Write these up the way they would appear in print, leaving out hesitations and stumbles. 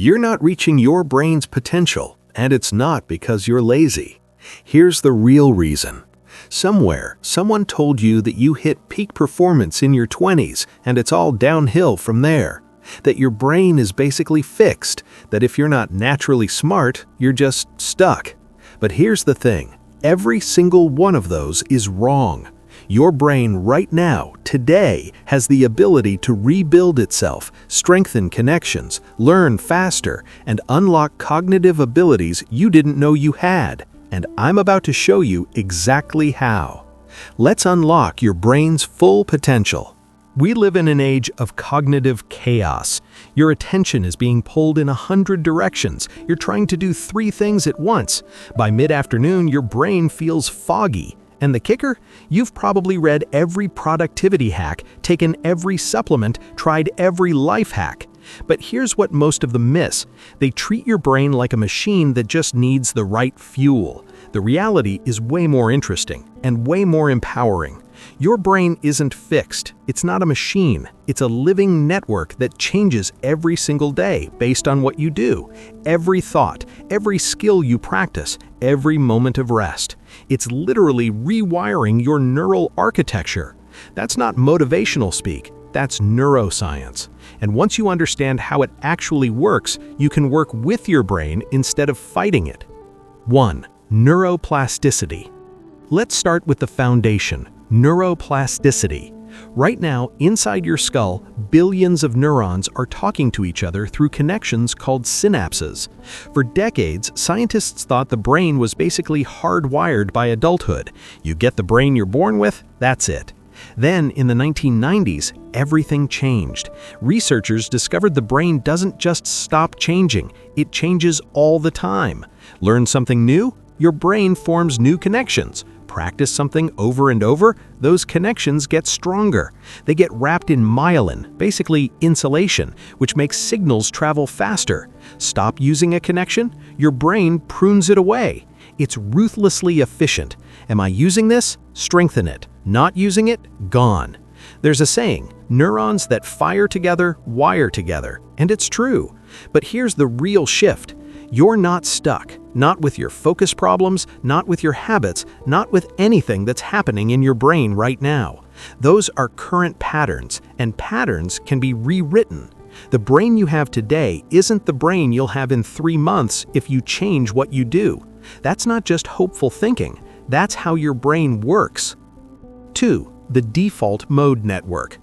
You're not reaching your brain's potential, and it's not because you're lazy. Here's the real reason. Somewhere, someone told you that you hit peak performance in your 20s and it's all downhill from there. That your brain is basically fixed, that if you're not naturally smart, you're just stuck. But here's the thing, every single one of those is wrong. Your brain right now, today, has the ability to rebuild itself, strengthen connections, learn faster, and unlock cognitive abilities you didn't know you had. And I'm about to show you exactly how. Let's unlock your brain's full potential. We live in an age of cognitive chaos. Your attention is being pulled in 100 directions. You're trying to do 3 things at once. By mid-afternoon, your brain feels foggy. And the kicker? You've probably read every productivity hack, taken every supplement, tried every life hack. But here's what most of them miss. They treat your brain like a machine that just needs the right fuel. The reality is way more interesting and way more empowering. Your brain isn't fixed. It's not a machine. It's a living network that changes every single day based on what you do, every thought, every skill you practice, every moment of rest. It's literally rewiring your neural architecture. That's not motivational speak. That's neuroscience. And once you understand how it actually works, you can work with your brain instead of fighting it. 1. Neuroplasticity. Let's start with the foundation, neuroplasticity. Right now, inside your skull, billions of neurons are talking to each other through connections called synapses. For decades, scientists thought the brain was basically hardwired by adulthood. You get the brain you're born with, that's it. Then, in the 1990s, everything changed. Researchers discovered the brain doesn't just stop changing, it changes all the time. Learn something new? Your brain forms new connections. Practice something over and over, those connections get stronger. They get wrapped in myelin, basically insulation, which makes signals travel faster. Stop using a connection, your brain prunes it away. It's ruthlessly efficient. Am I using this? Strengthen it. Not using it? Gone. There's a saying, neurons that fire together, wire together. And it's true. But here's the real shift. You're not stuck. Not with your focus problems, not with your habits, not with anything that's happening in your brain right now. Those are current patterns, and patterns can be rewritten. The brain you have today isn't the brain you'll have in 3 months if you change what you do. That's not just hopeful thinking. That's how your brain works. 2. The default mode network.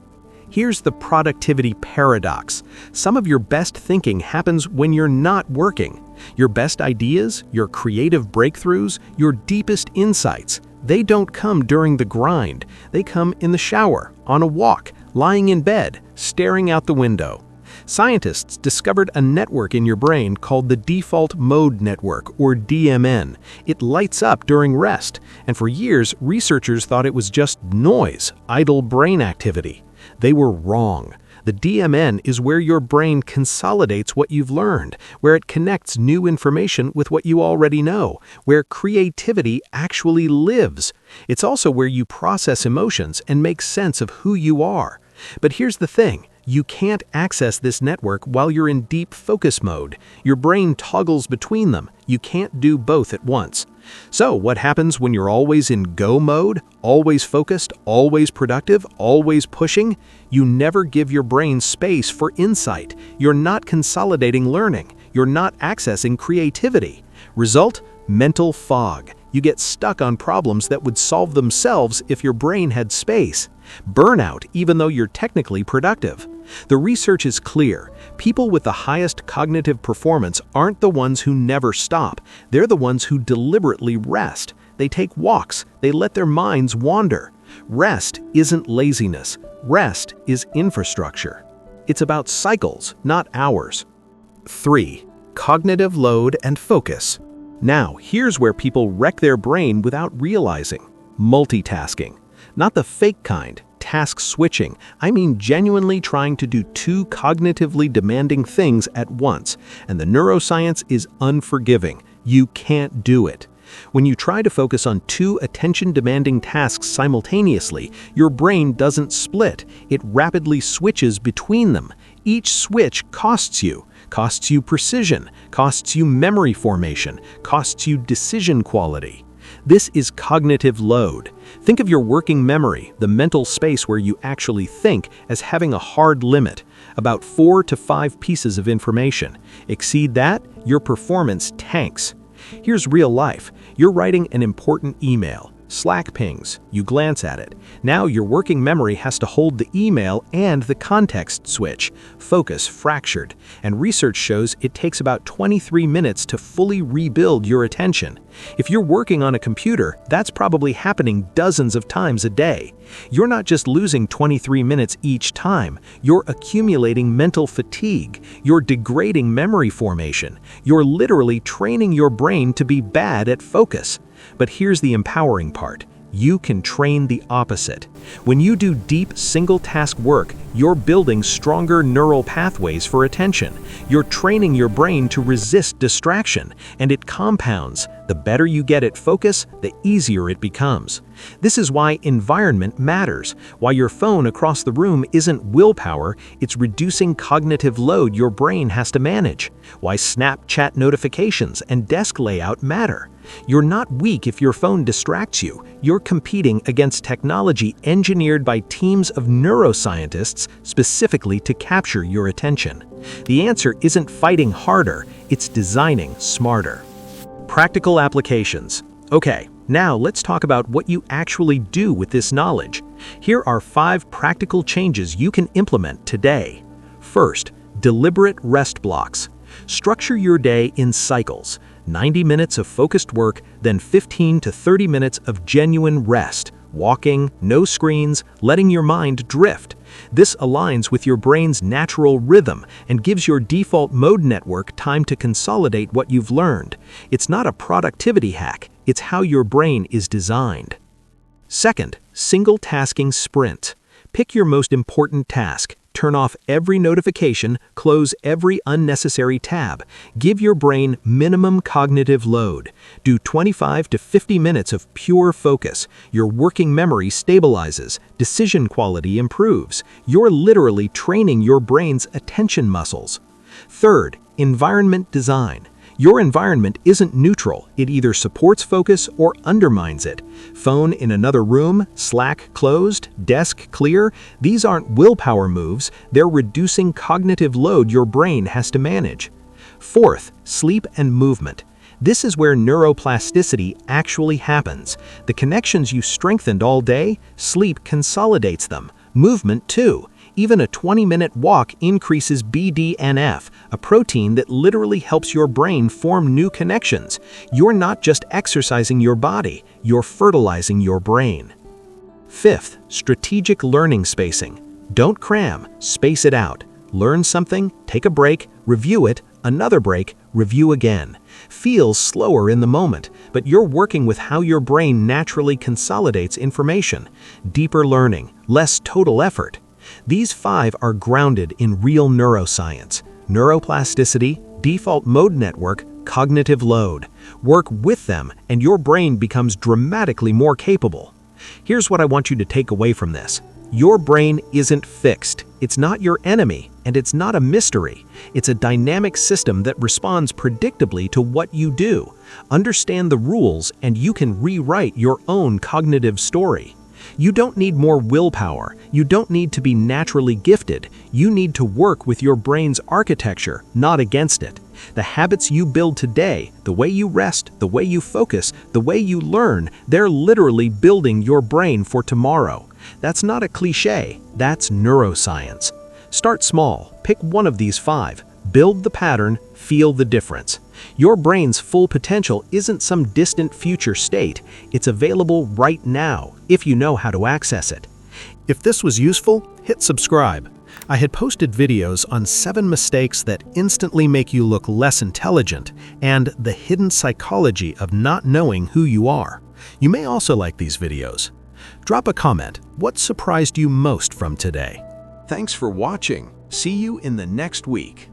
Here's the productivity paradox. Some of your best thinking happens when you're not working. Your best ideas, your creative breakthroughs, your deepest insights, they don't come during the grind. They come in the shower, on a walk, lying in bed, staring out the window. Scientists discovered a network in your brain called the default mode network, or DMN. It lights up during rest, and for years, researchers thought it was just noise, idle brain activity. They were wrong. The DMN is where your brain consolidates what you've learned, where it connects new information with what you already know, where creativity actually lives. It's also where you process emotions and make sense of who you are. But here's the thing. You can't access this network while you're in deep focus mode. Your brain toggles between them. You can't do both at once. So what happens when you're always in go mode, always focused, always productive, always pushing? You never give your brain space for insight. You're not consolidating learning. You're not accessing creativity. Result? Mental fog. You get stuck on problems that would solve themselves if your brain had space. Burnout, even though you're technically productive. The research is clear. People with the highest cognitive performance aren't the ones who never stop. They're the ones who deliberately rest. They take walks. They let their minds wander. Rest isn't laziness. Rest is infrastructure. It's about cycles, not hours. 3. Cognitive load and focus. Now, here's where people wreck their brain without realizing. Multitasking. Not the fake kind, task switching. I mean genuinely trying to do 2 cognitively demanding things at once. And the neuroscience is unforgiving. You can't do it. When you try to focus on 2 attention-demanding tasks simultaneously, your brain doesn't split. It rapidly switches between them. Each switch costs you. costs you precision, costs you memory formation, costs you decision quality. This is cognitive load. Think of your working memory, the mental space where you actually think, as having a hard limit, about 4 to 5 pieces of information. Exceed that, your performance tanks. Here's real life. You're writing an important email. Slack pings. You glance at it. Now your working memory has to hold the email and the context switch. Focus fractured. And research shows it takes about 23 minutes to fully rebuild your attention. If you're working on a computer, that's probably happening dozens of times a day. You're not just losing 23 minutes each time. You're accumulating mental fatigue. You're degrading memory formation. You're literally training your brain to be bad at focus. But here's the empowering part. You can train the opposite. When you do deep, single-task work, you're building stronger neural pathways for attention. You're training your brain to resist distraction, and it compounds. The better you get at focus, the easier it becomes. This is why environment matters. Why your phone across the room isn't willpower, it's reducing cognitive load your brain has to manage. Why Snapchat notifications and desk layout matter. You're not weak if your phone distracts you. You're competing against technology engineered by teams of neuroscientists specifically to capture your attention. The answer isn't fighting harder, it's designing smarter. Practical applications. Okay, now let's talk about what you actually do with this knowledge. Here are 5 practical changes you can implement today. First, deliberate rest blocks. Structure your day in cycles. 90 minutes of focused work, then 15 to 30 minutes of genuine rest. Walking, no screens, letting your mind drift. This aligns with your brain's natural rhythm and gives your default mode network time to consolidate what you've learned. It's not a productivity hack, it's how your brain is designed. Second, single-tasking sprint. Pick your most important task. Turn off every notification, close every unnecessary tab. Give your brain minimum cognitive load. Do 25 to 50 minutes of pure focus. Your working memory stabilizes. Decision quality improves. You're literally training your brain's attention muscles. Third, environment design. Your environment isn't neutral. It either supports focus or undermines it. Phone in another room, Slack closed, desk clear. These aren't willpower moves. They're reducing cognitive load your brain has to manage. Fourth, sleep and movement. This is where neuroplasticity actually happens. The connections you strengthened all day, sleep consolidates them. Movement too. Even a 20-minute walk increases BDNF, a protein that literally helps your brain form new connections. You're not just exercising your body, you're fertilizing your brain. Fifth, strategic learning spacing. Don't cram, space it out. Learn something, take a break, review it, another break, review again. Feels slower in the moment, but you're working with how your brain naturally consolidates information. Deeper learning, less total effort. These 5 are grounded in real neuroscience. Neuroplasticity, default mode network, cognitive load. Work with them and your brain becomes dramatically more capable. Here's what I want you to take away from this. Your brain isn't fixed. It's not your enemy, and it's not a mystery. It's a dynamic system that responds predictably to what you do. Understand the rules and you can rewrite your own cognitive story. You don't need more willpower. You don't need to be naturally gifted. You need to work with your brain's architecture, not against it. The habits you build today, the way you rest, the way you focus, the way you learn, they're literally building your brain for tomorrow. That's not a cliche, that's neuroscience. Start small, pick one of these 5. Build the pattern, feel the difference. Your brain's full potential isn't some distant future state. It's available right now, if you know how to access it. If this was useful, hit subscribe. I had posted videos on 7 mistakes that instantly make you look less intelligent and the hidden psychology of not knowing who you are. You may also like these videos. Drop a comment. What surprised you most from today? Thanks for watching. See you in the next week.